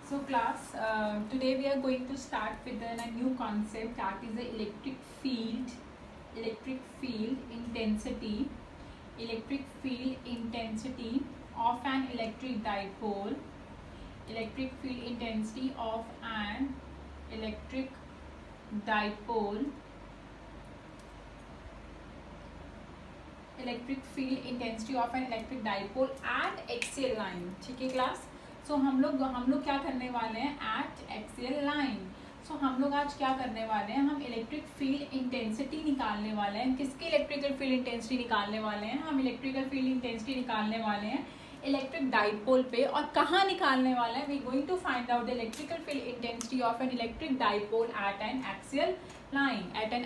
So class, today we are going to start with a new concept, that is the electric field intensity of an electric dipole. Electric field intensity of an electric dipole. Electric field intensity of an electric dipole at axial line. ठीक है class. सो हम लोग क्या करने वाले हैं eight axial line. सो हम लोग आज क्या करने वाले हैं, हम इलेक्ट्रिक फील्ड इंटेंसिटी निकालने वाले हैं. किसकी इलेक्ट्रिकल फील्ड इंटेंसिटी निकालने वाले हैं? हम इलेक्ट्रिकल फील्ड इंटेंसिटी निकालने वाले हैं इलेक्ट्रिक डाइपोल पे. और कहाँ निकालने वाले हैं? We going to find out the electrical field intensity of an electric dipole at an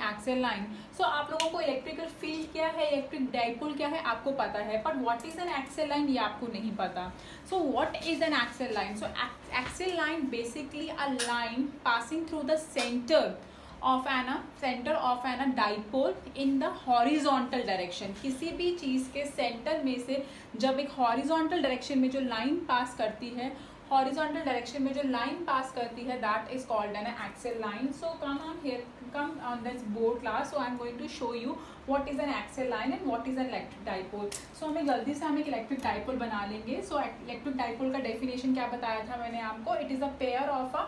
axial line. So आप लोगों को इलेक्ट्रिकल फील्ड क्या है, इलेक्ट्रिक डाइपोल क्या है, आपको पता है. But what is an axial line, ये आपको नहीं पता. So what is an axial line? So axial line basically a line passing through the centre of an dipole in the horizontal direction. किसी भी चीज के सेंटर में से जब एक हॉरिजॉन्टल डायरेक्शन में जो लाइन पास करती है, that is called N axial line. So come on this board class. So I am going to show you what is an axial line and what is an electric dipole. So हमें जल्दी से हम एक electric dipole बना लेंगे. So electric dipole का definition क्या बताया था मैंने आपको? It is a pair of a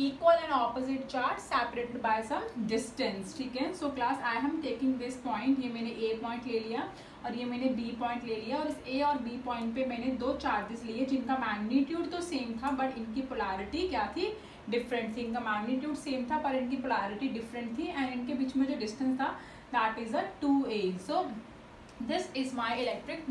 equal and opposite charge separated by some distance. ठीक है. So class I am taking this point, ये मैंने ए पॉइंट ले लिया और ये मैंने बी पॉइंट ले लिया. और इस ए और बी पॉइंट पे मैंने दो चार्जेस लिए जिनका मैग्नीट्यूड तो सेम था बट इनकी पोलैरिटी क्या थी, डिफरेंट थी. इनका मैग्नीट्यूड सेम था पर इनकी पोलैरिटी डिफरेंट थी. एंड इनके बीच में जो डिस्टेंस था that is a 2a. So this is my electric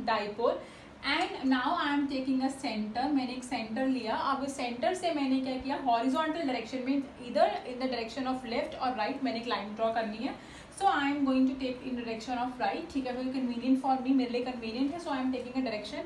dipole. And now I am taking a centre. मैंने एक सेंटर लिया. अब इस सेंटर से मैंने क्या किया, हॉरिजॉन्टल डायरेक्शन में इधर in the direction of left और राइट मैंने एक लाइन ड्रॉ करनी है. So I am going to take in direction of right. ठीक है, वेरी कन्वीनियंट फॉर मी, मेरे लिए कन्वीनियंट है. So I am taking a direction.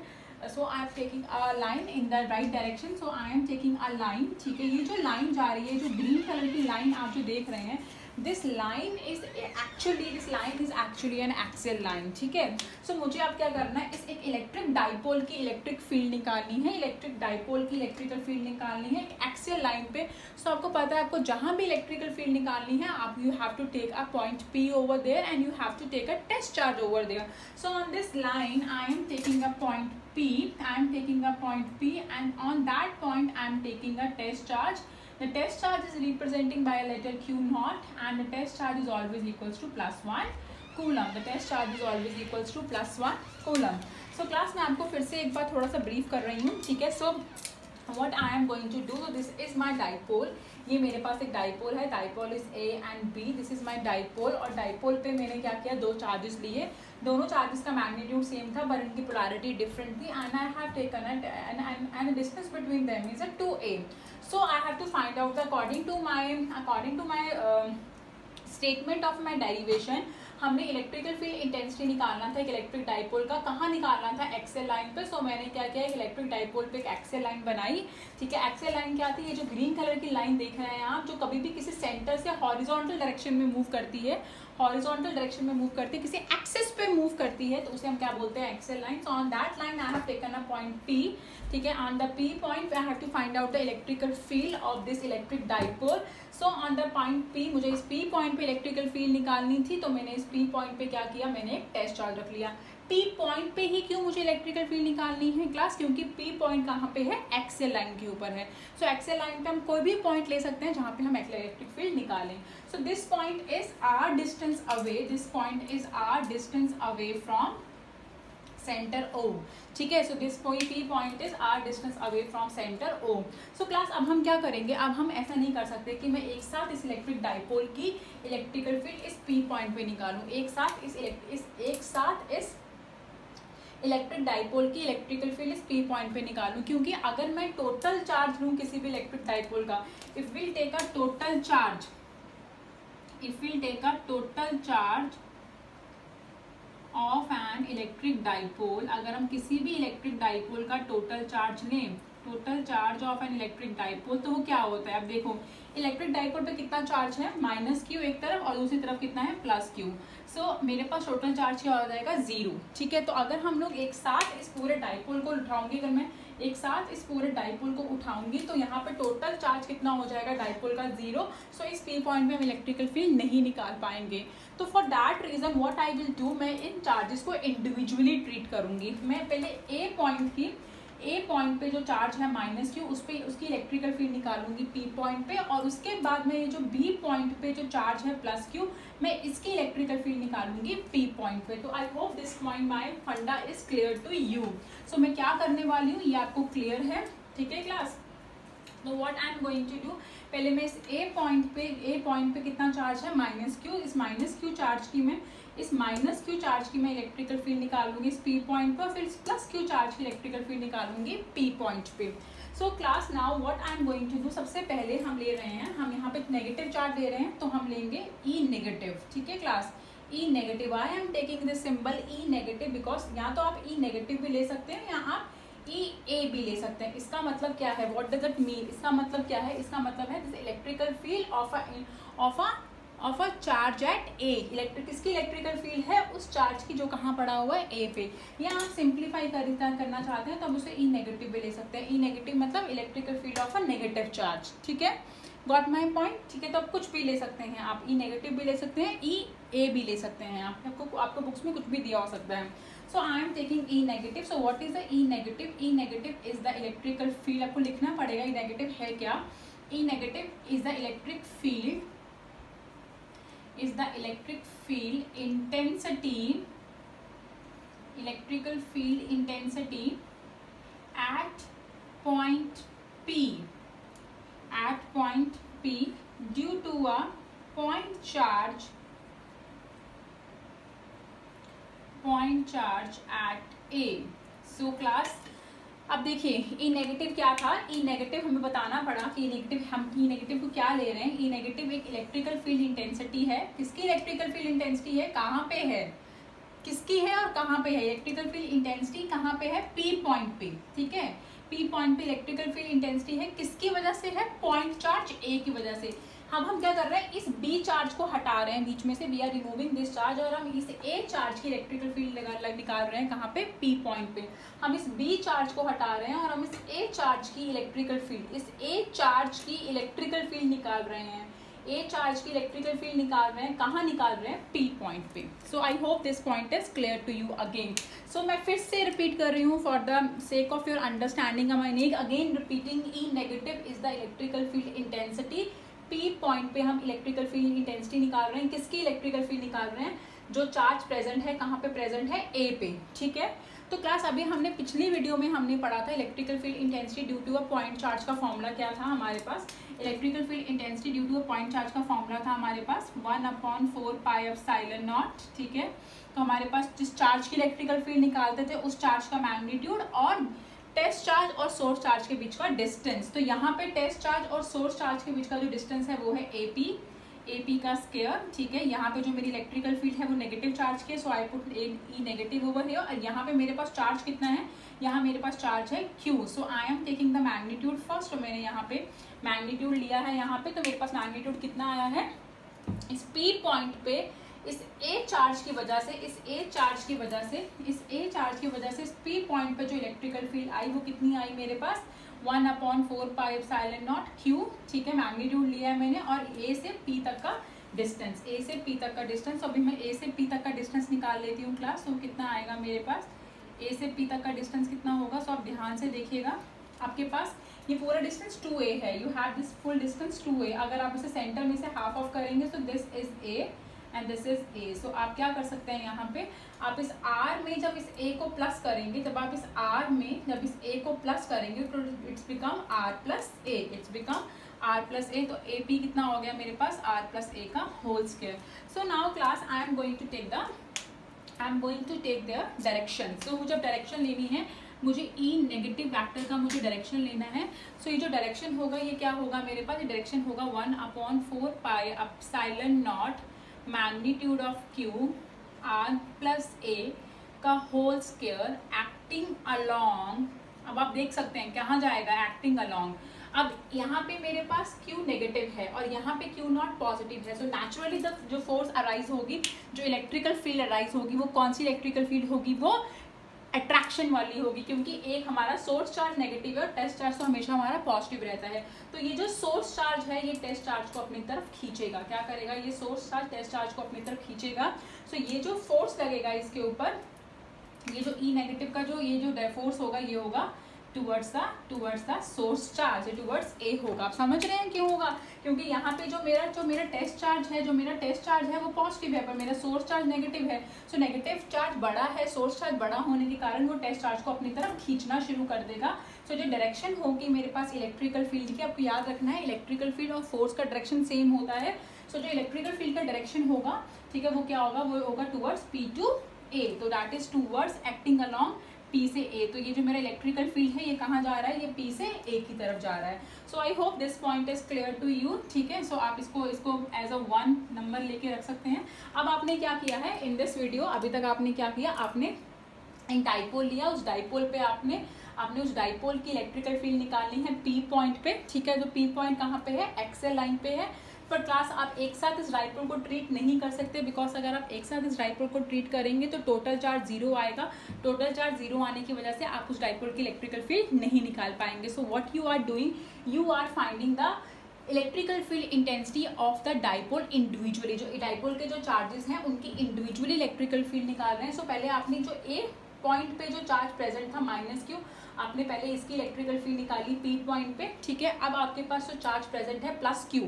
So I am taking a line in the right direction. So I am taking a line. ठीक है, ये जो line जा रही है, जो ग्रीन कलर की लाइन आप जो देख रहे हैं, this line is actually an axial line. ठीक है. सो मुझे अब क्या करना है, इस एक इलेक्ट्रिक डाइपोल की इलेक्ट्रिक फील्ड निकालनी है. इलेक्ट्रिक डाइपोल की इलेक्ट्रिकल फील्ड निकालनी है एक एक्सियल लाइन पे. सो आपको पता है, आपको जहां भी इलेक्ट्रिकल फील्ड निकालनी है, आप you have to take a point P over there and you have to take a test charge over there. So on this line I am taking a point P. And on that point I am taking a test charge. The test charge is representing by a letter Q naught and the test charge is always equals to +1 coulomb. So class मैं आपको फिर से एक बार थोड़ा सा brief कर रही हूँ. ठीक है. So what I am going to do, so this is my dipole. ये मेरे पास एक डाइपोल है. Dipole is A and B. This is my dipole. और डाइपोल पे मैंने क्या किया, दो चार्जेस लिए. दोनों चार्जेस का मैग्नीट्यूड सेम था पर इनकी पोलैरिटी डिफरेंट थी. And I have taken it and the distance between them is a 2a. So I have to find out according to my statement of my derivation. हमने electrical field intensity निकालना था एक electric dipole का. कहाँ निकालना था? Axial line पे. सो मैंने क्या किया, एक इलेक्ट्रिक डाइपोल पे एक एक्सियल लाइन बनाई. ठीक है. एक्सियल लाइन क्या थी? ये जो ग्रीन कलर की लाइन देख रहे हैं आप, जो कभी भी किसी सेंटर से हॉरिजॉन्टल डायरेक्शन में मूव करती है, किसी एक्सिस पे मूव करती है, तो उसे हम क्या बोलते हैं, axial line. So on that line I have taken a point P. ठीक है. On the P point I have to find out the electrical field of this electric dipole. So on the point P, मुझे इस P point पे electrical field निकालनी थी, तो मैंने इस P पॉइंट पे क्या किया, मैंने एक टेस्ट चार्ज रख लिया. P पॉइंट पे ही क्यों मुझे इलेक्ट्रिकल फील्ड निकालनी है क्लास? क्योंकि P पॉइंट कहाँ पे है, एक्सियल लाइन के ऊपर है. सो एक्सियल लाइन पे हम कोई भी पॉइंट ले सकते हैं जहाँ पे हम इलेक्ट्रिक फील्ड निकालें. So this point is r distance away from centre O. ठीक है. So this P point is r distance away from centre O. सो क्लास अब हम क्या करेंगे, अब हम ऐसा नहीं कर सकते कि मैं एक साथ इस इलेक्ट्रिक डाइपोल की इलेक्ट्रिकल फील्ड इस P पॉइंट पे निकालूं, एक साथ इस इलेक्ट्रिक डाइपोल की इलेक्ट्रिकल फील्ड इस P पॉइंट पे निकालूं. क्योंकि अगर मैं टोटल चार्ज लूँ किसी भी इलेक्ट्रिक डाइपोल का, if will take a total charge of an electric dipole, अगर हम किसी भी इलेक्ट्रिक डाइपोल का टोटल चार्ज लें, total charge of an electric dipole, तो वो क्या होता है। अब देखो इलेक्ट्रिक डाइपोल पे कितना चार्ज है, -q एक तरफ और दूसरी तरफ कितना है, +q। सो मेरे पास टोटल चार्ज क्या हो जाएगा, 0। ठीक है, तो अगर हम लोग एक साथ इस पूरे डाइपोल को उठाऊंगे, अगर मैं एक साथ इस पूरे डाइपोल को उठाऊंगी तो यहाँ पे टोटल चार्ज कितना हो जाएगा डाइपोल का, 0। सो इस P पॉइंट में हम इलेक्ट्रिकल फील्ड नहीं निकाल पाएंगे। तो for that reason what I will do, मैं इन चार्जेस को इंडिविजुअली ट्रीट करूंगी। मैं पहले ए पॉइंट पे जो चार्ज है -q, उस पे उसकी इलेक्ट्रिकल फील्ड निकालूंगी P पॉइंट पे, और उसके बाद में ये जो B पॉइंट पे जो चार्ज है +q, मैं इसकी इलेक्ट्रिकल फील्ड निकालूंगी P पॉइंट पे। तो आई होप दिस पॉइंट माय फंडा इज क्लियर टू यू। सो मैं क्या करने वाली हूँ ये आपको क्लियर है, ठीक है क्लास। तो what I am going to do, पहले मैं इस ए पॉइंट पे कितना चार्ज है, -q, इस -q चार्ज की मैं इलेक्ट्रिकल फील्ड निकालूंगी इस P पॉइंट पे, फिर इस +q चार्ज की इलेक्ट्रिकल फील्ड निकालूंगी P पॉइंट पे। So class now what I am going to do, सबसे पहले हम ले रहे हैं, हम यहाँ पे नेगेटिव चार्ज ले रहे हैं तो हम लेंगे E नेगेटिव, ठीक है class, E negative. I am taking this symbol E negative because या तो आप E नेगेटिव भी ले सकते हैं या आप EA भी ले सकते हैं। इसका मतलब क्या है, व्हाट डज इट मीन, इसका मतलब क्या है, इसका मतलब है this electrical field of a charge at A. किसकी इलेक्ट्रिकल फील्ड है, उस चार्ज की जो कहाँ पड़ा हुआ है, ए पे। या आप सिंप्लीफाई करना चाहते हैं तो हम उसे E नेगेटिव भी ले सकते हैं। E नेगेटिव मतलब electrical field of a negative charge, ठीक है, गॉट माई पॉइंट। ठीक है, तो आप कुछ भी ले सकते हैं, आप E नेगेटिव भी ले सकते हैं, EA भी ले सकते हैं, आपको बुक्स में कुछ भी दिया हो सकता है। So I am taking E negative. So what is the E negative, E negative is the electrical field, आपको लिखना पड़ेगा E नेगेटिव है क्या। E negative is the electric field intensity, electrical field intensity at point P due to a point charge at A. So class, अब देखिए E negative क्या था, E negative हमें बताना पड़ा कि हम E नेगेटिव को क्या ले रहे हैं। E नेगेटिव एक इलेक्ट्रिकल फील्ड इंटेंसिटी है, किसकी इलेक्ट्रिकल फील्ड इंटेंसिटी है, कहाँ पे है, किसकी है और कहाँ पे है, इलेक्ट्रिकल फील्ड इंटेंसिटी कहाँ पे है, P पॉइंट पे, ठीक है, P पॉइंट पे इलेक्ट्रिकल फील्ड इंटेंसिटी है, किसकी वजह से है, पॉइंट चार्ज A की वजह से। हम क्या कर रहे हैं, इस B चार्ज को हटा रहे हैं बीच में से, we are removing this charge, और हम इस A चार्ज की इलेक्ट्रिकल फील्ड निकाल रहे हैं कहाँ पे, P पॉइंट पे। हम इस B चार्ज को हटा रहे हैं और हम इस A चार्ज की इलेक्ट्रिकल फील्ड निकाल रहे हैं, A चार्ज की इलेक्ट्रिकल फील्ड निकाल रहे हैं, कहाँ निकाल रहे हैं, P पॉइंट पे। So I hope this point is clear to you again. So मैं फिर से रिपीट कर रही हूँ for the sake of your understanding, again repeating, E negative is the electrical field intensity, P point पे हम electrical field intensity निकाल रहे हैं, किसकी इलेक्ट्रिकल फील्ड निकाल रहे हैं, जो चार्ज प्रेजेंट है कहाँ पे प्रेजेंट है, A पे, ठीक है। तो क्लास अभी हमने पिछली वीडियो में हमने पढ़ा था electrical field intensity due to a point charge का फॉर्मूला क्या था हमारे पास, electrical field intensity due to a point charge का फॉर्मूला था हमारे पास 1/4πε0, ठीक है। तो हमारे पास जिस चार्ज की इलेक्ट्रिकल फील्ड निकालते थे उस चार्ज का मैग्नीट्यूड और टेस्ट चार्ज और सोर्स चार्ज के बीच का डिस्टेंस। तो यहाँ पे टेस्ट चार्ज और सोर्स चार्ज के बीच का जो डिस्टेंस है वो है AP का स्क्वायर, ठीक है। यहाँ पे जो मेरी इलेक्ट्रिकल फील्ड है वो नेगेटिव चार्ज की है, so I put E negative over here. और यहाँ पे मेरे पास चार्ज कितना है, यहाँ मेरे पास चार्ज है Q। So I am taking the magnitude first, तो मैंने यहाँ पे मैग्नीट्यूड लिया है यहाँ पे, तो मेरे पास मैग्नीट्यूड कितना आया है, इस P पॉइंट पे इस A चार्ज की वजह से इस A चार्ज की वजह से इस P पॉइंट पे जो इलेक्ट्रिकल फील्ड आई वो कितनी आई मेरे पास 1/4πε0 Q, ठीक है। मैग्नीट्यूड लिया है मैंने, और A से P तक का डिस्टेंस, अभी मैं A से P तक का डिस्टेंस निकाल लेती हूँ क्लास। तो कितना आएगा मेरे पास, A से P तक का डिस्टेंस कितना होगा, सो आप ध्यान से देखिएगा, आपके पास ये पूरा डिस्टेंस 2A है, you have this full distance 2A। अगर आप इसे सेंटर में से हाफ ऑफ करेंगे तो this is A and this is A। सो आप क्या कर सकते हैं, यहाँ पे आप इस R में जब इस A को प्लस करेंगे, जब इस A को प्लस करेंगे तो it's become R plus A। तो AP कितना हो गया मेरे पास, R प्लस A का whole square. So now class I am going to take the direction. सो मुझे डायरेक्शन लेनी है, मुझे E नेगेटिव वेक्टर का मुझे डायरेक्शन लेना है। सो ये जो डायरेक्शन होगा ये क्या होगा मेरे पास, ये डायरेक्शन होगा 1/4πε0 magnitude of Q R plus A का होल स्क्वायर एक्टिंग अलोंग, अब आप देख सकते हैं कहाँ जाएगा, एक्टिंग अलोंग। अब यहाँ पे मेरे पास Q नेगेटिव है और यहाँ पे Q नॉट पॉजिटिव है, सो नेचुरली द जो फोर्स अराइज होगी, जो इलेक्ट्रिकल फील्ड अराइज होगी, वो कौन सी इलेक्ट्रिकल फील्ड होगी, वो अट्रैक्शन वाली होगी, क्योंकि एक हमारा सोर्स चार्ज नेगेटिव है और टेस्ट चार्ज तो हमेशा हमारा पॉजिटिव रहता है। तो ये जो सोर्स चार्ज है ये टेस्ट चार्ज को अपनी तरफ खींचेगा, क्या करेगा, ये सोर्स चार्ज टेस्ट चार्ज को अपनी तरफ खींचेगा। सो ये जो फोर्स लगेगा इसके ऊपर, ये जो ई नेगेटिव का जो ये जो फोर्स होगा, ये होगा towards the source charge, towards A होगा। आप समझ रहे हैं क्यों होगा, क्योंकि यहाँ पे जो मेरा टेस्ट चार्ज है वो पॉजिटिव है, पर मेरा सोर्स चार्ज नेगेटिव है। सो नेगेटिव चार्ज बड़ा है, सोर्स चार्ज बड़ा होने के कारण वो टेस्ट चार्ज को अपनी तरफ खींचना शुरू कर देगा। सो जो डायरेक्शन होगी मेरे पास इलेक्ट्रिकल फील्ड की, आपको याद रखना है इलेक्ट्रिकल फील्ड और फोर्स का डायरेक्शन सेम होता है। सो जो इलेक्ट्रिकल फील्ड का डायरेक्शन होगा, ठीक है, वो क्या होगा, वो होगा टूवर्ड्स P टू A, तो that is towards acting along P से A। तो ये जो मेरा इलेक्ट्रिकल फील्ड है ये कहाँ जा रहा है, ये P से A की तरफ जा रहा है। So I hope this point is clear to you, ठीक है। सो आप इसको एज अ 1 नंबर लेके रख सकते हैं। अब आपने क्या किया है इन दिस वीडियो, अभी तक आपने क्या किया, आपने एक डाइपोल लिया, उस डाइपोल पे आपने उस डाइपोल की इलेक्ट्रिकल फील्ड निकालनी है P पॉइंट पे, ठीक है। जो P पॉइंट कहाँ पे है, एक्सेल लाइन पे है। पर क्लास आप एक साथ इस डाइपोल को ट्रीट नहीं कर सकते, बिकॉज अगर आप एक साथ इस डाइपोल को ट्रीट करेंगे तो टोटल चार्ज 0 आएगा। टोटल चार्ज 0 आने की वजह से आप उस डाइपोल की इलेक्ट्रिकल फील्ड नहीं निकाल पाएंगे। So what you are doing, you are finding the electrical field intensity of the dipole individually. जो डाइपोल के जो चार्जेस हैं उनकी इंडिविजुअली इलेक्ट्रिकल फील्ड निकाल रहे हैं। सो पहले आपने जो ए पॉइंट पे जो चार्ज प्रेजेंट था -Q, आपने पहले इसकी इलेक्ट्रिकल फील्ड निकाली P पॉइंट पे, ठीक है। अब आपके पास जो चार्ज प्रेजेंट है +Q,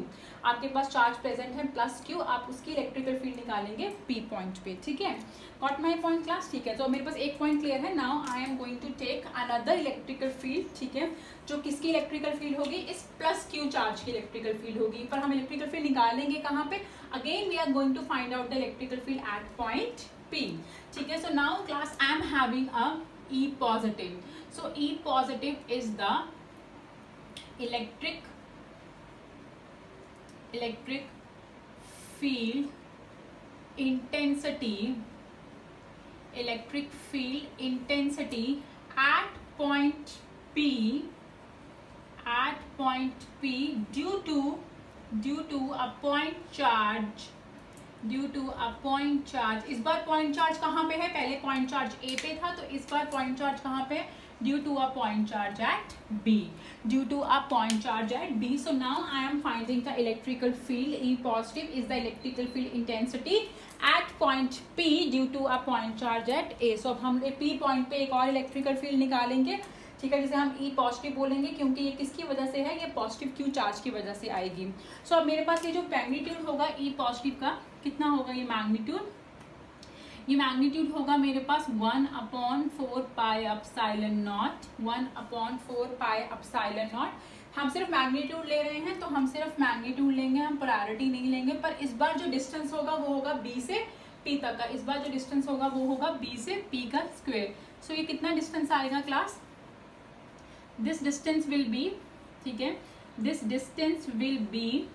आपके पास चार्ज प्रेजेंट है +Q, आप उसकी इलेक्ट्रिकल फील्ड निकालेंगे P पॉइंट पे, ठीक है। गॉट माय पॉइंट क्लास, ठीक है। तो मेरे पास एक पॉइंट क्लियर है। Now I am going to take another electrical field, ठीक है, जो किसकी इलेक्ट्रिकल फील्ड होगी, इस +Q चार्ज की इलेक्ट्रिकल फील्ड होगी। पर हम इलेक्ट्रिकल फील्ड निकालेंगे कहाँ पे, again we are going to find out the electrical field at point P, ठीक है। So now class I am having a E positive. So E positive is the electric field intensity at point P due to a point charge, इस बार point charge कहाँ पे है, पहले point charge A पे था, तो इस बार पॉइंट चार्ज कहाँ पे, due to a point charge at B, so now I am finding the electrical field E positive is the electrical field intensity at point P due to a point charge at A। so अब हम P point पे एक और electrical field निकालेंगे, ठीक है, जिसे हम E पॉजिटिव बोलेंगे, क्योंकि ये किसकी वजह से है, ये पॉजिटिव Q चार्ज की वजह से आएगी। सो अब मेरे पास ये जो मैग्नीट्यूड होगा E पॉजिटिव का, कितना होगा ये मैग्नीट्यूड होगा मेरे पास 1/4 पाई एप्सिलॉन नॉट। हम सिर्फ मैग्नीट्यूड ले रहे हैं तो हम सिर्फ मैग्नीट्यूड लेंगे, हम प्रायोरिटी नहीं लेंगे। पर इस बार जो डिस्टेंस होगा वो होगा B से P तक का, इस बार जो डिस्टेंस होगा वो होगा B से P का स्क्वायर। सो ये कितना डिस्टेंस आएगा class, this distance will be, ठीक है, दिस डिस्टेंस विल बी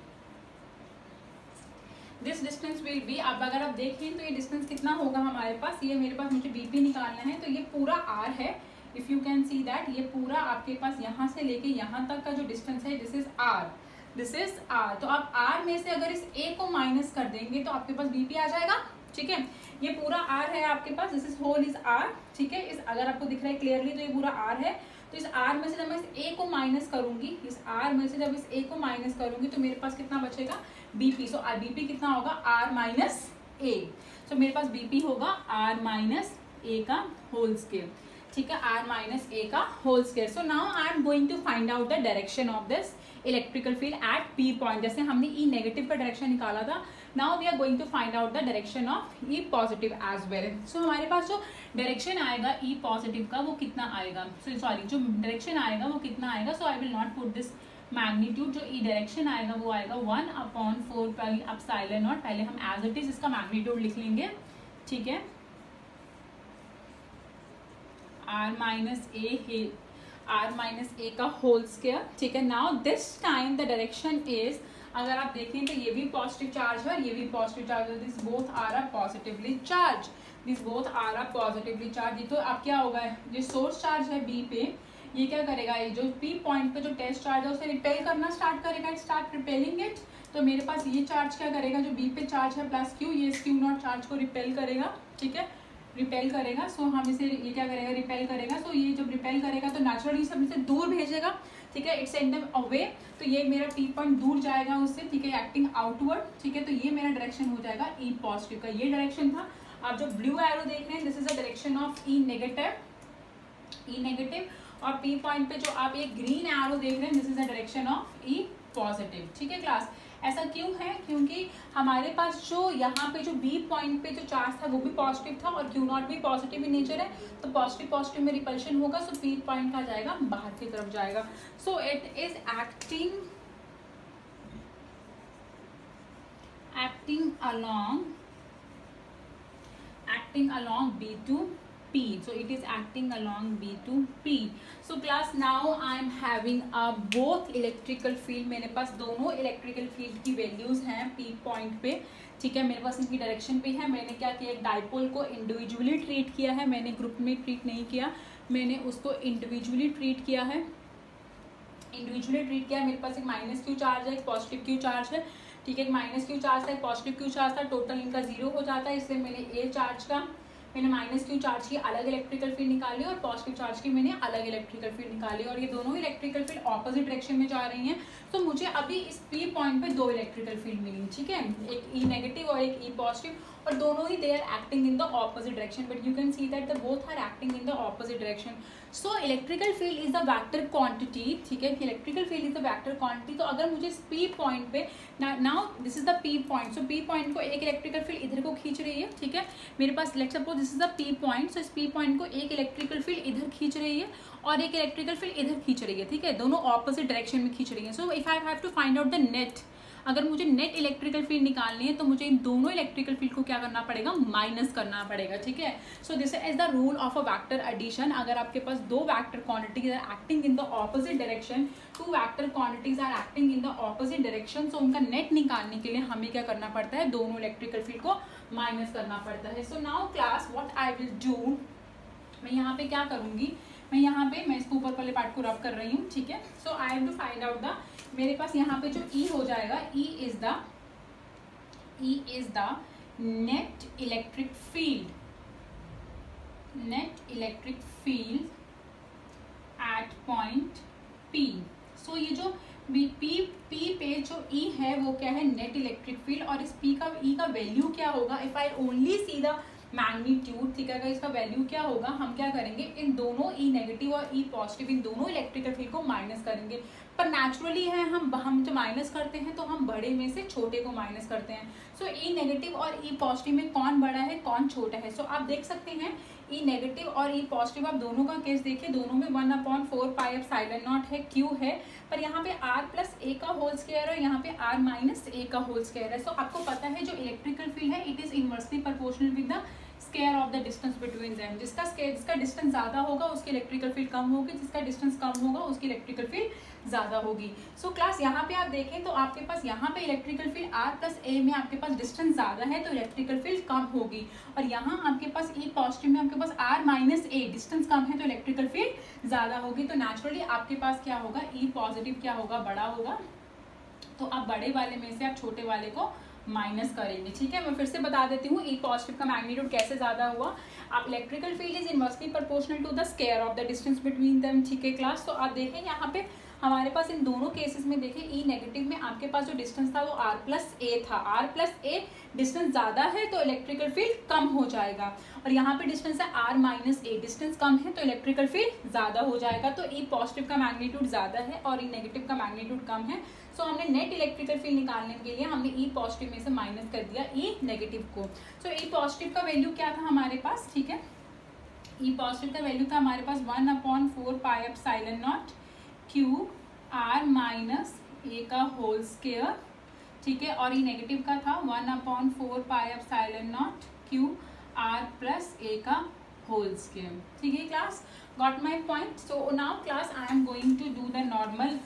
अब अगर आप देखें तो ये डिस्टेंस कितना होगा हमारे पास, ये मेरे पास मुझे BP निकालना है, तो ये पूरा R है। If you can see that, ये पूरा आपके पास यहाँ से लेके यहाँ तक का जो डिस्टेंस है, दिस इज R। तो आप R में से अगर इस A को माइनस कर देंगे तो आपके पास BP आ जाएगा, ठीक है। ये पूरा R है आपके पास, this is whole is R, ठीक है। इस अगर आपको दिख रहा है क्लियरली तो ये पूरा R है। तो इस R में से जब मैं इस A को माइनस करूंगी, तो मेरे पास कितना बचेगा, BP। सो BP कितना होगा, R माइनस A। सो मेरे पास BP होगा R माइनस A का होल स्क्वायर, ठीक है, R माइनस A का whole square. So now I am going to find out the direction of this electrical field at P point. जैसे हमने E negative का डायरेक्शन निकाला था, now we are going to find out the direction of E positive as well. So हमारे पास जो direction आएगा E positive का वो कितना आएगा, जो डायरेक्शन आएगा वो कितना आएगा। So I will not put this magnitude, जो E डायरेक्शन आएगा वो आएगा 1/4 पाई एप्सिलॉन नॉट। पहले हम एज इट इज इसका मैग्नीट्यूड लिख लेंगे, ठीक है, R माइनस A का होल स्क्वायर, ठीक है। Now this time the direction is अगर आप देखें तो ये भी पॉजिटिव चार्ज है और ये भी पॉजिटिव चार्ज है, this both are a positively charge, this both are a positively charge. तो अब क्या होगा, जो सोर्स चार्ज है बी पे, ये क्या करेगा, ये जो पी पॉइंट पे जो टेस्ट चार्ज है उसे रिपेल करना स्टार्ट करेगा, स्टार्ट रिपेलिंग इट। तो मेरे पास ये चार्ज क्या करेगा, जो बी पे चार्ज है प्लस क्यू, ये क्यू नॉट चार्ज को रिपेल करेगा, ठीक है, रिपेल करेगा। सो हम इसे, ये क्या करेगा, रिपेल करेगा। सो ये जब रिपेल करेगा तो नेचुरली सब इसे दूर भेजेगा, ठीक है, इट्स सेंड देम अवे। तो ये मेरा पी पॉइंट दूर जाएगा उससे, ठीक है, एक्टिंग आउटवर्ड, ठीक है। तो ये मेरा डायरेक्शन हो जाएगा ई पॉजिटिव का, ये डायरेक्शन था। आप जो ब्लू एरो देख रहे हैं, this is the direction of E negative, E negative. और पी पॉइंट पे जो आप एक ग्रीन एरो देख रहे हैं, this is the direction of E positive, ठीक है क्लास। ऐसा क्यों है, क्योंकि हमारे पास जो यहाँ पे जो बी पॉइंट पे जो चार्ज था वो भी पॉजिटिव था और क्यू नॉट भी पॉजिटिव इन नेचर है, तो पॉजिटिव पॉजिटिव में रिपल्शन होगा। सो पी पॉइंट का जाएगा, बाहर की तरफ जाएगा। So it is acting along B to P. So it is acting along B to P. So class, now I am having both electrical field, मेरे पास दोनों electrical field की values हैं P point पे, ठीक है। मेरे पास इनकी डायरेक्शन पे है। मैंने क्या किया, एक डाइपोल को इंडिविजुअली ट्रीट किया है, मैंने ग्रुप में ट्रीट नहीं किया, मैंने उसको इंडिविजुअली ट्रीट किया है, इंडिविजुअली ट्रीट किया। मेरे पास एक माइनस क्यू चार्ज है, एक पॉजिटिव क्यू चार्ज है, ठीक है, एक माइनस क्यू चार्ज था, एक पॉजिटिव क्यू चार्ज था, टोटल इनका 0 हो जाता है। इसलिए मैंने ए चार्ज का, मैंने माइनस क्यू चार्ज की अलग इलेक्ट्रिकल फील्ड निकाली और पॉजिटिव चार्ज की मैंने अलग इलेक्ट्रिकल फील्ड निकाली, और ये दोनों इलेक्ट्रिकल फील्ड ऑपोजिट डायरेक्शन में जा रही हैं। तो मुझे अभी इस पी पॉइंट पे दो इलेक्ट्रिकल फील्ड मिली, ठीक है, एक ई नेगेटिव और एक ई पॉजिटिव, और दोनों ही they are acting in the opposite direction, but you can see that the both are acting in the opposite direction. So electrical field is the vector quantity, ठीक है, electrical field is the vector quantity. तो अगर मुझे इस P point पे, now this is the P point, so P point को एक electrical field इधर को खींच रही है, ठीक है, मेरे पास let's suppose this is the P point. So इस पी पॉइंट को एक इलेक्ट्रिकल फील्ड इधर खींच रही है और एक इलेक्ट्रिकल फील्ड इधर खींच रही है, ठीक है, दोनों ऑपोजिट डायरेक्शन में खींच रही है। So if I have to find out the net, अगर मुझे नेट इलेक्ट्रिकल फील्ड निकालनी है तो मुझे इन दोनों इलेक्ट्रिकल फील्ड को क्या करना पड़ेगा, माइनस करना पड़ेगा, ठीक है। So this is the rule of a vector addition. अगर आपके पास दो vector quantities are acting in the opposite direction, two vector quantities are acting in the opposite direction, so उनका नेट निकालने के लिए हमें क्या करना पड़ता है, दोनों इलेक्ट्रिकल फील्ड को माइनस करना पड़ता है। So now class, what I will do, मैं यहाँ पे क्या करूंगी, मैं इसको ऊपर वाले पार्ट को रब कर रही हूँ, ठीक है। So I have to find out the, मेरे पास यहाँ पे जो E हो जाएगा, E is the net electric field at point P। So ये जो P पे जो E है वो क्या है, नेट इलेक्ट्रिक फील्ड, और इस P का E का वैल्यू क्या होगा, if I only see the magnitude, ठीक है, इसका वैल्यू क्या होगा, हम क्या करेंगे, इन दोनों ई नेगेटिव और ई पॉजिटिव, इन दोनों इलेक्ट्रिकल फील्ड को माइनस करेंगे। पर नेचुरली है, हम जब माइनस करते हैं तो हम बड़े में से छोटे को माइनस करते हैं। सो ई नेगेटिव और ई पॉजिटिव में कौन बड़ा है कौन छोटा है। सो आप देख सकते हैं ई नेगेटिव और ई पॉजिटिव, आप दोनों का केस देखिए, दोनों में 1/4 पाई एप्सिलॉन नॉट है, क्यू है, पर यहाँ पे r प्लस ए का होल स्क्वायर है, यहाँ पे r माइनस ए का होल स्क्वायर है। सो आपको पता है जो इलेक्ट्रिकल फील्ड है, it is inversely proportional with the square of the distance between them. जिसका डिस्टेंस ज्यादा होगा उसकी इलेक्ट्रिकल फील्ड कम होगी, जिसका डिस्टेंस कम होगा उसकी इलेक्ट्रिकल फील्ड ज्यादा होगी। सो क्लास, यहाँ पे आप देखें तो आपके पास यहाँ पे इलेक्ट्रिकल फील्ड r प्लस ए में आपके पास डिस्टेंस ज्यादा है तो इलेक्ट्रिकल फील्ड कम होगी, और यहाँ आपके पास ई पॉजिटिव में आपके पास r माइनस ए डिस्टेंस कम है तो इलेक्ट्रिकल फील्ड ज्यादा होगी। तो नेचुरली आपके पास क्या होगा, ई पॉजिटिव क्या होगा, बड़ा होगा, तो आप बड़े वाले में से आप छोटे वाले को माइनस करेंगे, ठीक है। मैं फिर से बता देती हूँ ई पॉजिटिव का मैग्नीट्यूड कैसे ज्यादा हुआ। आप electrical field is inversely proportional to the square of the distance between them, ठीक है क्लास। तो आप देखें यहाँ पे हमारे पास इन दोनों केसेस में देखें, ई नेगेटिव में आपके पास जो डिस्टेंस था वो r प्लस ए था, r प्लस ए डिस्टेंस ज्यादा है तो इलेक्ट्रिकल फील्ड कम हो जाएगा, और यहाँ पे डिस्टेंस है r माइनस ए, डिस्टेंस कम है तो इलेक्ट्रिकल फील्ड ज्यादा हो जाएगा। तो ई पॉजिटिव का मैग्नीट्यूड ज्यादा है और ई नेगेटिव का मैग्नीट्यूड कम है। सो हमने नेट इलेक्ट्रिकल फील्ड निकालने के लिए हमने ई पॉजिटिव में से माइनस कर दिया ई नेगेटिव को। सो ई पॉजिटिव का वैल्यू क्या था हमारे पास, ठीक है, ई पॉजिटिव का वैल्यू था हमारे पास 1/4 pi epsilon naught Q r minus A का होल स्क्वायर, ठीक है, और ई नेगेटिव का था 1/4 pi epsilon naught Q r plus A का होल स्क्वायर, ठीक है class, got my point. So now class, I am going to do the normal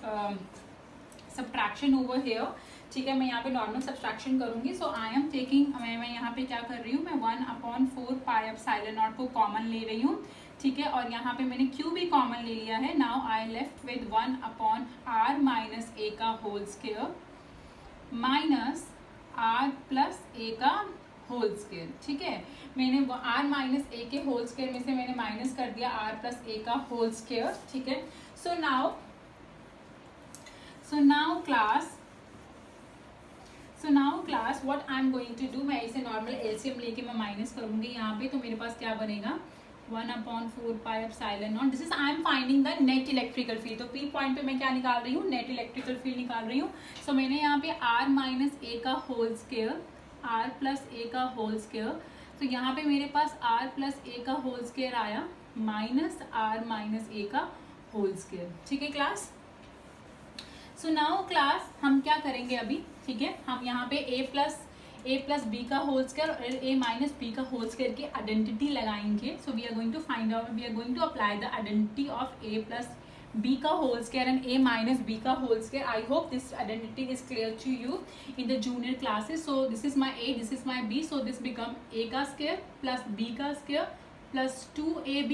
subtraction over here, ठीक है, मैं यहाँ पे नॉर्मल सब्सट्रैक्शन करूंगी। सो आई एम टेकिंग, मैं यहाँ पे क्या कर रही हूँ, मैं 1/4 पाई एप्सिलॉन नॉट को कॉमन ले रही हूँ, ठीक है, और यहाँ पे मैंने क्यू भी कॉमन ले लिया है। Now I left with 1/r minus A का whole square minus r plus A का होल स्क्वायर, ठीक है। मैंने r माइनस ए के होल स्क्वायर में से मैंने माइनस कर दिया r प्लस ए का होल स्क्वायर, ठीक है। So now class what I am going to do, मैं इसे नॉर्मल एलसीएम लेके मैं माइनस करूंगी यहाँ पे, तो मेरे पास क्या बनेगा 1/4 pi epsilon not. This is I am finding the net electrical field. तो पी पॉइंट पे मैं क्या निकाल रही हूँ, नेट इलेक्ट्रिकल फील्ड निकाल रही हूँ। सो मैंने यहाँ पे r माइनस ए का whole square r plus A का होल स्क्वायर, तो यहाँ पे मेरे पास r प्लस ए का होल स्क्वायर आया माइनस r माइनस ए का होल स्क्वायर, ठीक है क्लास। सो नाउ क्लास हम क्या करेंगे अभी, ठीक है, हम यहाँ पे a प्लस बी का होल स्क्वायर और a माइनस बी का होल स्क्वायर की आइडेंटिटी लगाएंगे। So we are going to apply the identity of a plus b का whole square and a minus b का whole square. I hope this identity is clear to you in the junior classes. So this is my a, this is my b, so this become a का square plus b का square plus 2ab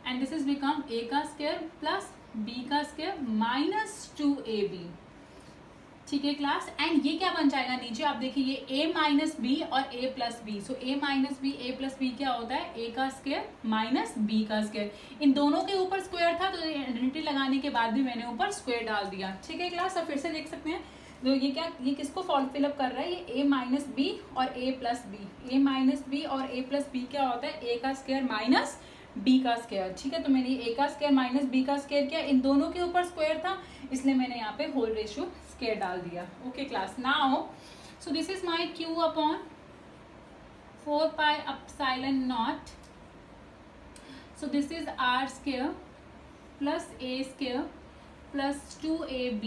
and this is become a का square plus b का square minus 2ab, ठीक है class. And ये क्या बन जाएगा नीचे, आप देखिए ये a माइनस बी और a plus B. So a minus B a plus B क्या होता है, a का स्क्वायर माइनस b का स्क्वायर। इन दोनों के ऊपर स्क्वायर था, तो आइडेंटिटी लगाने के बाद भी मैंने ऊपर स्क्वायर डाल दिया, ठीक है क्लास। अब फिर से देख सकते हैं, तो ये किसको फिलअप कर रहा है, ये a माइनस बी और a plus B. a minus B और a प्लस बी क्या होता है, a का स्क्वायर माइनस b का स्क्वायर, ठीक है। तो मैंने a का स्क्वायर माइनस b का स्क्वायर किया, इन दोनों के ऊपर स्क्वायर था, इसलिए मैंने यहाँ पे होल रेशियो स्क्वायर डाल दिया। Okay class, now so this is my q upon 4 pi epsilon naught. So this is r square plus a square plus 2ab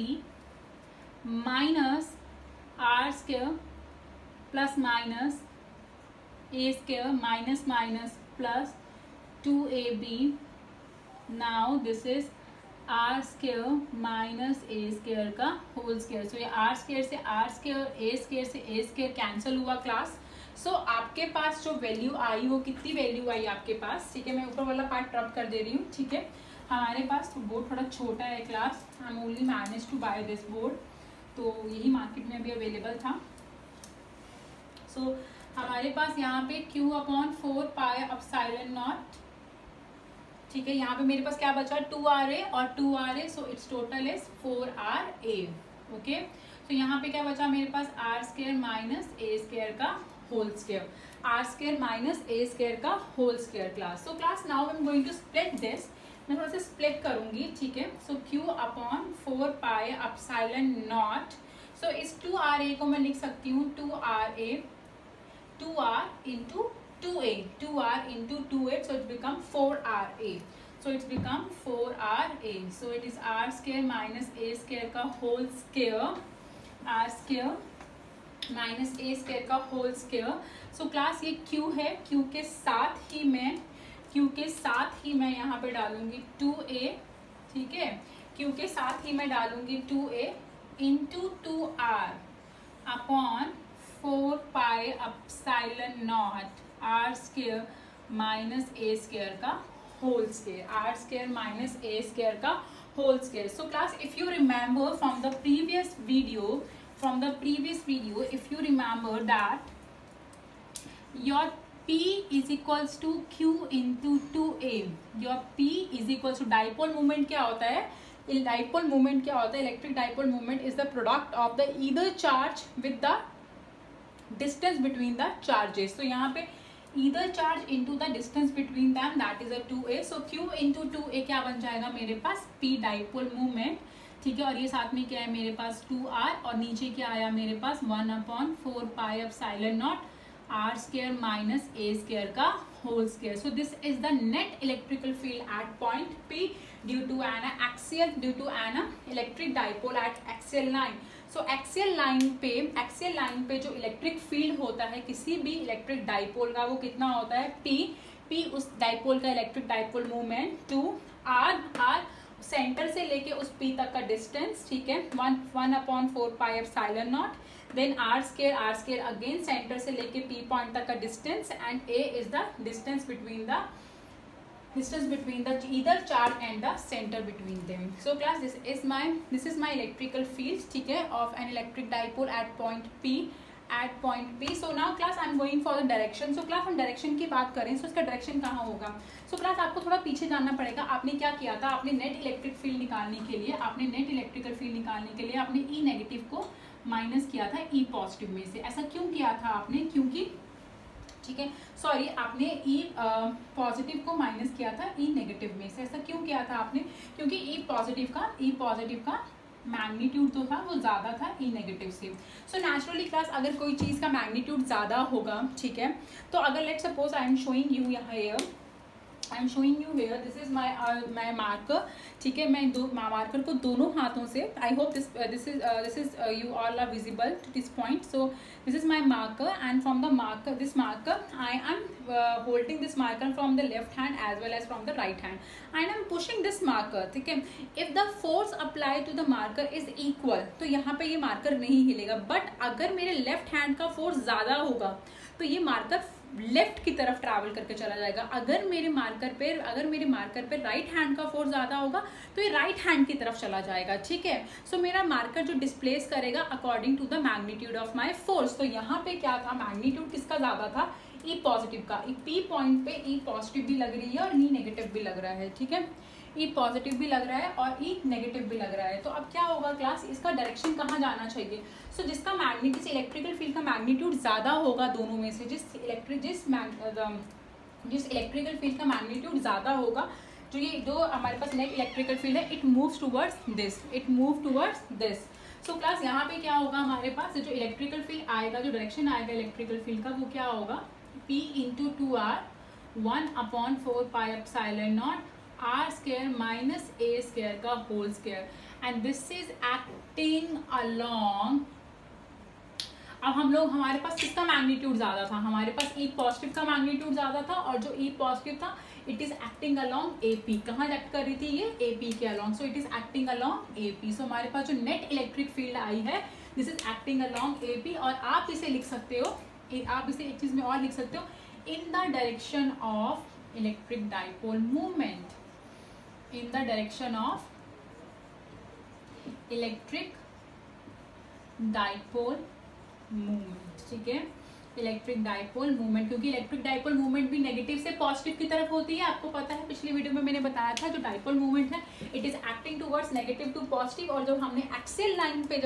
minus r square plus minus a square minus minus plus 2ab। Now this is R square minus A square का whole square. So ये R square से R square, A square से A square cancel हुआ class. So आपके पास जो value आई वो कितनी वैल्यू आई आपके पास, ठीक है। मैं ऊपर वाला पार्ट रब कर दे रही हूँ, ठीक है। हमारे पास तो बोर्ड थोड़ा छोटा है class, I am only manage to buy this board, तो यही मार्केट में भी अवेलेबल था। सो हमारे पास यहाँ पे q/4 पाई एप्सिलॉन नॉट, ठीक है। यहाँ पे मेरे पास क्या बचा, 2RA और 2RA, so it's total is 4RA, okay. तो यहाँ पे क्या बचा मेरे पास, r square minus a square का whole square, r square minus a square का whole square class. So class now I am going to split this, मैं थोड़ा सा स्प्लिट करूंगी, ठीक है। सो q/4 पाई एप्सिलॉन नॉट, सो इस 2RA को मैं लिख सकती हूँ 2RA 2R into 2a, 2R into 2a, so it become 4RA, so it's become 4RA, so it is r square minus a square का whole square, r square minus a square का whole square। so class ये q है, q के साथ ही मैं यहाँ पे डालूंगी 2a, ठीक है। q के साथ ही मैं डालूंगी 2a into 2r upon 4 pi epsilon naught R square minus A square का whole square, R square minus A square का whole square. So class if you remember from the previous video, if you remember that your P is equals to Q into 2A, your P is equals to dipole moment क्या होता है, dipole moment क्या होता है, electric dipole moment is the product of the either charge with the distance between the charges। so यहाँ पे either charge into the distance between them, that is a 2a, so q into 2a क्या बन जाएगा मेरे पास, p dipole moment, ठीक है। और ये साथ में क्या है मेरे पास 2r, और नीचे क्या आया मेरे पास 1/4 pi epsilon naught r square minus a square का whole square. So this is the net electrical field at point p due to an electric dipole at axial line. So axial line पे जो electric field होता है किसी भी electric dipole का, वो कितना होता है, p उस डाइपोल का electric dipole movement 2 r centre से लेके उस P तक का डिस्टेंस, ठीक है, 1/4 πε0, then r square again center से लेके P पॉइंट तक का distance, and a is the distance between the either charge and the center between them. So class, this is my electrical field, ठीक है, of an electric dipole at point P. So now class I am going for the direction. So class हम direction की बात करें, so इसका direction कहाँ होगा? So class आपको थोड़ा पीछे जानना पड़ेगा. आपने क्या किया था? आपने नेट इलेक्ट्रिक फील्ड निकालने के लिए आपने E नेगेटिव को माइनस किया था E पॉजिटिव में से. ऐसा क्यों किया था आपने? क्योंकि, ठीक है, सॉरी, आपने E पॉजिटिव को माइनस किया था E नेगेटिव में से. ऐसा क्यों किया था आपने? क्योंकि E पॉजिटिव का मैग्नीट्यूड तो था वो ज़्यादा था E नेगेटिव से. सो नेचुरली क्लास, अगर कोई चीज़ का मैग्नीट्यूड ज़्यादा होगा, ठीक है, तो अगर let suppose I am showing you here, this is my marker, ठीक है, मैं मार्कर को दोनों हाथों से, I hope this is you all are visible to this point. So this is my marker, and from the marker, this marker I am holding this marker from the left hand as well as from the right hand, and I am pushing this marker, ठीक है. If the force apply to the marker is equal, तो यहाँ पे ये marker नहीं हिलेगा. But अगर मेरे left hand का फोर्स ज़्यादा होगा तो ये मार्कर लेफ्ट की तरफ ट्रैवल करके चला जाएगा. अगर मेरे मार्कर पे राइट हैंड का फोर्स ज़्यादा होगा तो ये राइट हैंड की तरफ चला जाएगा, ठीक है. सो मेरा मार्कर जो डिस्प्लेस करेगा according to the magnitude of my force. तो यहाँ पे क्या था? मैग्नीट्यूड किसका ज़्यादा था? E पॉजिटिव का. P पॉइंट पे E पॉजिटिव भी लग रही है और E नेगेटिव भी लग रहा है, ठीक है. E पॉजिटिव भी लग रहा है और E नेगेटिव भी लग रहा है. तो अब क्या होगा क्लास? इसका डायरेक्शन कहाँ जाना चाहिए? सो जिसका जिस इलेक्ट्रिकल फील्ड का मैग्नीट्यूड ज़्यादा होगा दोनों में से, जिस इलेक्ट्रिकल फील्ड का मैग्नीट्यूड ज़्यादा होगा, जो हमारे पास नेट इलेक्ट्रिकल फील्ड है, it move towards this. So class यहाँ पे क्या होगा? हमारे पास जो इलेक्ट्रिकल फील्ड आएगा, जो डायरेक्शन आएगा इलेक्ट्रिकल फील्ड का, वो क्या होगा? P into 2R 1/4 πε0 r square minus a square का whole square, and this is acting along. अब हमारे पास किसका मैग्नीट्यूड ज़्यादा था? हमारे पास E पॉजिटिव का मैग्नीट्यूड ज़्यादा था, और जो E पॉजिटिव था it is acting along AP. कहाँ एक्ट कर रही थी ये? AP के अलोंग. So it is acting along AP. So हमारे पास जो नेट इलेक्ट्रिक फील्ड आई है, this is acting along AP. और आप इसे लिख सकते हो, आप इसे एक चीज़ में और लिख सकते हो, इन the direction of electric dipole movement. In the direction of electric dipole movement, ठीक है, इलेक्ट्रिक डाइपोल मूवमेंट. क्योंकि इलेक्ट्रिक डाइपोल मूवमेंट भी नेगेटिव से पॉजिटिव की तरफ होती है. आपको पता है, पिछली वीडियो में मैंने बताया था, जो डाइपोल मूवमेंट है it is acting towards negative to positive. और जब हमने एक्सियल लाइन पे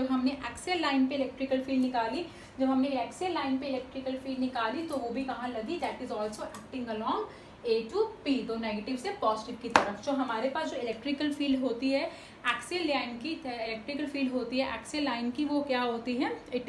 इलेक्ट्रिकल फील्ड निकाली, तो वो भी कहाँ लगी? That is also acting along A to P. तो नेगेटिव से पॉजिटिव की तरफ. जो हमारे पास जो इलेक्ट्रिकल फील्ड होती है एक्सियल लाइन की, वो क्या होती है? It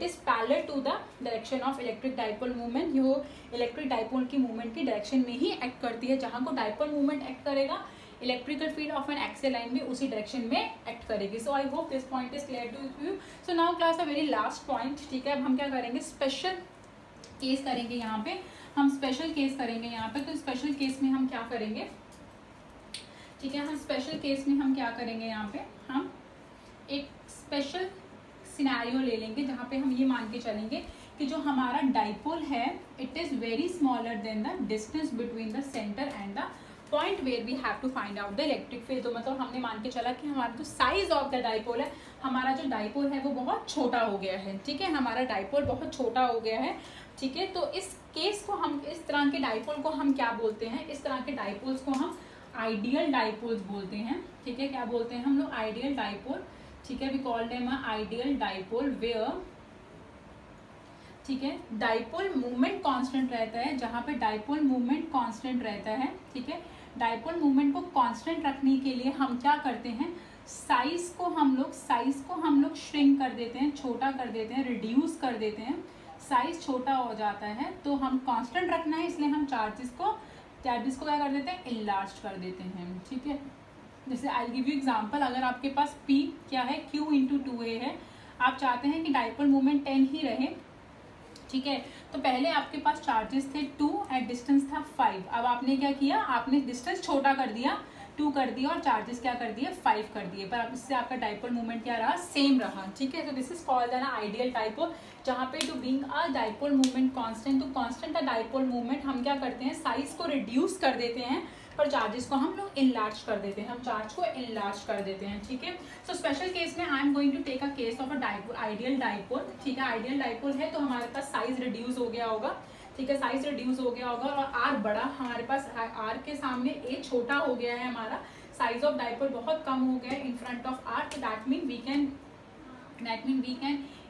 is parallel to the direction of electric dipole movement. यो इलेक्ट्रिक डाइपोल की मूवमेंट की डायरेक्शन में ही एक्ट करती है. जहाँ को डाइपोल मूवमेंट एक्ट करेगा, electrical field of an axial line भी उसी डायरेक्शन में एक्ट करेगी. So I hope this point is clear to you. So now class a very last point, ठीक है. अब हम क्या करेंगे? स्पेशल केस करेंगे यहाँ पे. तो स्पेशल केस में हम क्या करेंगे? ठीक है, यहाँ पे हम एक स्पेशल सिनेरियो ले लेंगे, जहाँ पे हम ये मान के चलेंगे कि जो हमारा डाइपोल है it is very smaller than the distance between the centre and the point where we have to find out the electric field. तो मतलब हमने मान के चला कि हमारा जो साइज ऑफ द डाइपोल है, हमारा जो डाइपोल है वो बहुत छोटा हो गया है, ठीक है, हमारा डाइपोल बहुत छोटा हो गया है, ठीक है. तो इस केस को हम, इस तरह के डाइपोल को हम क्या बोलते हैं? इस तरह के डाइपोल्स को हम आइडियल डाइपोल्स बोलते हैं, ठीक है. क्या बोलते हैं हम लोग? आइडियल डाइपोल, ठीक है. We call them ideal dipole where, ठीक है, डाइपोल मूवमेंट कांस्टेंट रहता है. जहाँ पे डाइपोल मूवमेंट कांस्टेंट रहता है, ठीक है, डाइपोल मूवमेंट को कांस्टेंट रखने के लिए हम क्या करते हैं? साइज को हम लोग श्रिंक कर देते हैं, छोटा कर देते हैं, रिड्यूस कर देते हैं. साइज छोटा हो जाता है, तो हम कांस्टेंट रखना है, इसलिए हम चार्जेस को क्या कर देते हैं? इनलार्ज कर देते हैं, ठीक है. जैसे आई गिव यू एग्जांपल. अगर आपके पास P क्या है? Q इंटू 2A है. आप चाहते हैं कि डाइपोल मूवमेंट 10 ही रहे, ठीक है. तो पहले आपके पास चार्जेस थे 2 एट डिस्टेंस था 5. अब आपने क्या किया? आपने डिस्टेंस छोटा कर दिया 2 कर दिया और चार्जेस क्या कर दिए 5 कर दिए, पर अब इससे आपका डाइपोल मूवमेंट क्या रहा सेम रहा, ठीक है। तो this is called an ideal dipole, जहाँ पे to being a dipole movement constant, to constant a dipole movement हम क्या करते हैं साइज को रिड्यूस कर देते हैं पर चार्जेस को हम लोग इनलार्ज कर देते हैं, हम चार्ज को इनलार्ज कर देते हैं, ठीक है। सो स्पेशल केस में I am going to take a case of a dipole, ideal dipole, ठीक है। आइडियल डाइपोल है तो हमारे पास साइज रिड्यूस हो गया होगा, ठीक है, साइज रिड्यूस हो गया होगा और आर बड़ा, हमारे पास आर के सामने ए छोटा हो गया है, हमारा साइज ऑफ डाइपोल बहुत कम हो गया है इन फ्रंट ऑफ आर, तो that mean we can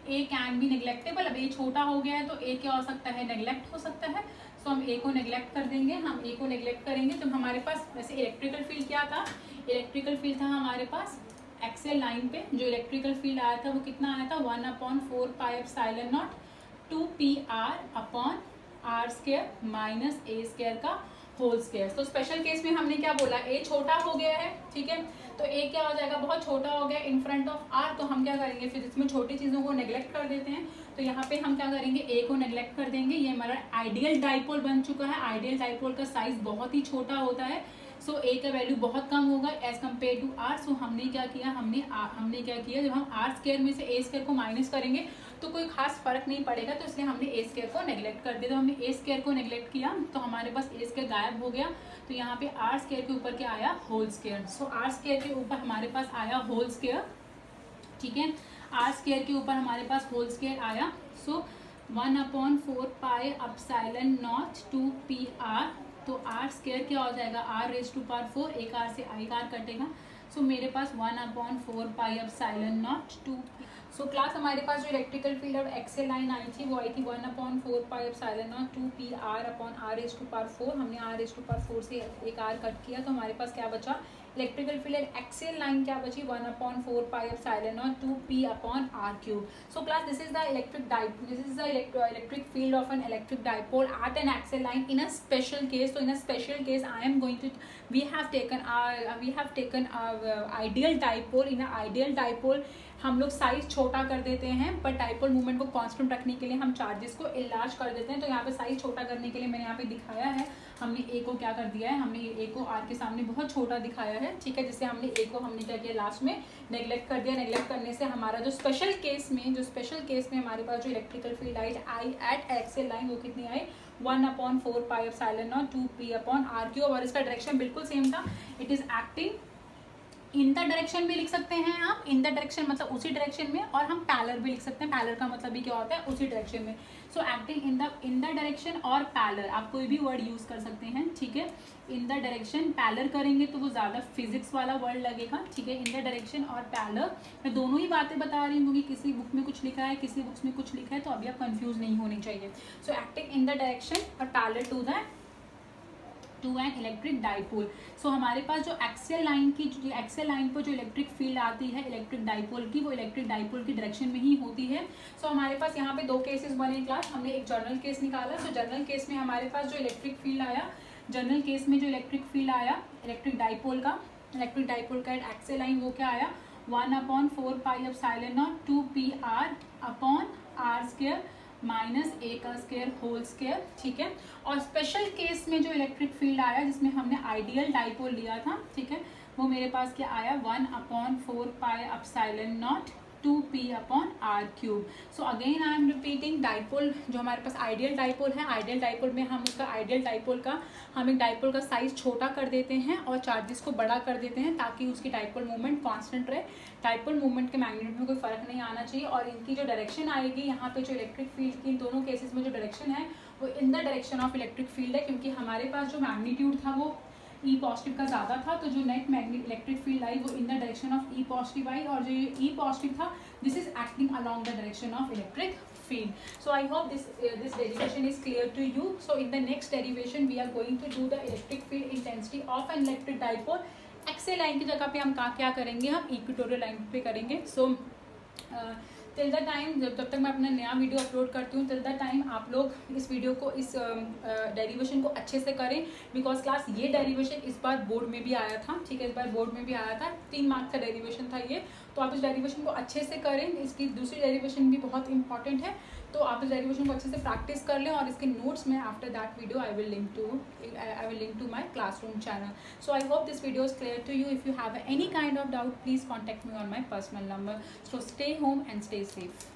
A can be neglectable. अब ए छोटा हो गया है तो ए क्या हो सकता है नेग्लेक्ट हो सकता है, सो हम ए को नेग्लेक्ट कर देंगे, हम ए को नेग्लेक्ट करेंगे तो हमारे पास वैसे इलेक्ट्रिकल फील्ड क्या था, इलेक्ट्रिकल फील्ड था हमारे पास एक्सेल लाइन पे जो इलेक्ट्रिकल फील्ड आया था वो कितना आया था 1/4 pi epsilon naught 2pr upon R square minus A square का होल स्क्वायर। तो स्पेशल केस में हमने क्या बोला ए छोटा हो गया है, ठीक है, तो ए क्या हो जाएगा बहुत छोटा हो गया इन फ्रंट ऑफ आर, तो हम क्या करेंगे फिर इसमें छोटी चीज़ों को नेग्लेक्ट कर देते हैं, तो यहाँ पे हम क्या करेंगे ए को नेग्लेक्ट कर देंगे, ये हमारा आइडियल डाइपोल बन चुका है। आइडियल डाइपोल का साइज बहुत ही छोटा होता है, सो ए का वैल्यू बहुत कम होगा एज कम्पेयर टू आर। सो हमने क्या किया, हमने क्या किया, जब हम आर स्क्वायर में से ए स्क्वायर को माइनस करेंगे तो कोई खास फर्क नहीं पड़ेगा, तो इसलिए हमने ए स्क्वायर को नेग्लेक्ट कर दिया। तो हमने ए स्क्वायर को नेग्लेक्ट किया तो हमारे पास ए स्क्वायर गायब हो गया, तो यहाँ पे आर स्क्वायर के ऊपर क्या आया whole square. So R square के ऊपर हमारे पास आया होल स्क्वायर, ठीक है, आर स्क्वायर के ऊपर हमारे पास होल स्क्वायर आया। सो 1/4 पाई एप्सिलॉन नॉट 2pr, तो आर स्क्वायर क्या हो जाएगा आर रेज टू पावर 4, एक आर से एक आर कटेगा, सो मेरे पास 1/4 pi epsilon naught 2। So class हमारे पास जो इलेक्ट्रिकल फील्ड और एक्सेल लाइन आई थी वो आई थी 1/4 pi epsilon naught 2pr upon R raise to power 4, हमने आर रेज टू पावर 4 से एक आर कट किया तो हमारे पास क्या बचा electrical field and axial line क्या बची 1/4 pi epsilon naught 2p upon r cube. So class this is the electric field of an electric dipole at an axial line in a special case. तो in a special case I am going to we have taken ideal dipole. In ideal dipole हम लोग size छोटा कर देते हैं but dipole movement को constant रखने के लिए हम चार्जेस को इलाज कर देते हैं। तो यहाँ पे साइज छोटा करने के लिए मैंने यहाँ पे दिखाया है, हमने ए को क्या कर दिया है, हमने ए को आर के सामने बहुत छोटा दिखाया है, ठीक है, जिससे हमने ए को हमने क्या किया लास्ट में नेग्लेक्ट कर दिया। नेग्लेक्ट करने से हमारा जो स्पेशल केस में हमारे पास जो electrical field I eight Excel line वो कितनी आई 1/4 pi epsilon naught 2p upon r cube, और इसका डायरेक्शन बिल्कुल सेम था, it is acting in the direction भी लिख सकते हैं आप, इन द डायरेक्शन मतलब उसी डायरेक्शन में, और हम पैरेलल भी लिख सकते हैं, पैरेलल का मतलब भी क्या होता है उसी डायरेक्शन में। सो एक्टिंग इन द डायरेक्शन और पैरेलल, आप कोई भी वर्ड यूज कर सकते हैं, ठीक है। इन द डायरेक्शन पैरेलल करेंगे तो वो ज़्यादा फिजिक्स वाला वर्ड लगेगा, ठीक है। इन द डायरेक्शन और पैरेलल, मैं दोनों ही बातें बता रही हूँ कि किसी बुक में कुछ लिखा है किसी बुक्स में कुछ लिखा है, तो अभी आप कंफ्यूज नहीं होने चाहिए। So acting in the direction और parallel to an electric dipole. So हमारे पास जो एक्सेल लाइन पर जो इलेक्ट्रिक फील्ड आती है इलेक्ट्रिक डाइपोल की, वो इलेक्ट्रिक डाइपोल की डायरेक्शन में ही होती है। सो हमारे पास यहाँ पे दो केसेस बने क्लास, हमने एक जर्नल केस निकाला। सो जर्नल केस में हमारे पास जो इलेक्ट्रिक फील्ड आया, इलेक्ट्रिक डाइपोल का एक्सेल लाइन वो क्या आया 1/4 pi epsilon naught 2pr upon R square minus A का स्क्वायर होल स्क्वायर, ठीक है। और स्पेशल केस में जो इलेक्ट्रिक फील्ड आया जिसमें हमने आइडियल डाइपोल लिया था, ठीक है, वो मेरे पास क्या आया 1/4 pi epsilon naught 2p upon r cube. So again I am repeating, dipole जो हमारे पास आइडियल डाइपोल है, आइडियल डाइपोल में हम एक डाइपोल का साइज छोटा कर देते हैं और चार्जेस को बड़ा कर देते हैं ताकि उसकी डाइपोल मूवमेंट कांस्टेंट रहे। डाइपोल मूवमेंट के मैग्नीट्यूड में कोई फर्क नहीं आना चाहिए, और इनकी जो डायरेक्शन आएगी यहाँ पे जो इलेक्ट्रिक फील्ड की इन दोनों केसेस में जो डायरेक्शन है वो in the direction of electric field है, क्योंकि हमारे पास जो मैग्नीट्यूड था वो ई पॉजिटिव का ज़्यादा था, तो जो नेट इलेक्ट्रिक फील्ड आई वो in the direction of E positive आई, और जो ई पॉजिटिव था this is acting along the direction of electric field. So I hope this derivation is clear to you. So in the next derivation we are going to do the electric field intensity of an electric dipole. Axial line की जगह पे हम क्या करेंगे, हम equatorial line पे करेंगे। So till the time जब तक मैं अपना नया वीडियो अपलोड करती हूँ, टिल द टाइम आप लोग इस वीडियो को इस डेरिवेशन को अच्छे से करें, बिकॉज क्लास ये डेरिवेशन इस बार बोर्ड में भी आया था, ठीक है, इस बार बोर्ड में भी आया था, 3 मार्क्स का डेरिवेशन था ये, तो आप इस डेरिवेशन को अच्छे से करें। इसकी दूसरी डेरिवेशन भी बहुत इंपॉर्टेंट है, तो आप इस डेरिवेशन को अच्छे से प्रैक्टिस कर लें, और इसके नोट्स में after that video I will link to my classroom channel. So I hope this video is clear to you. If you have any kind of doubt, please contact me on my personal number. So stay home and stay safe.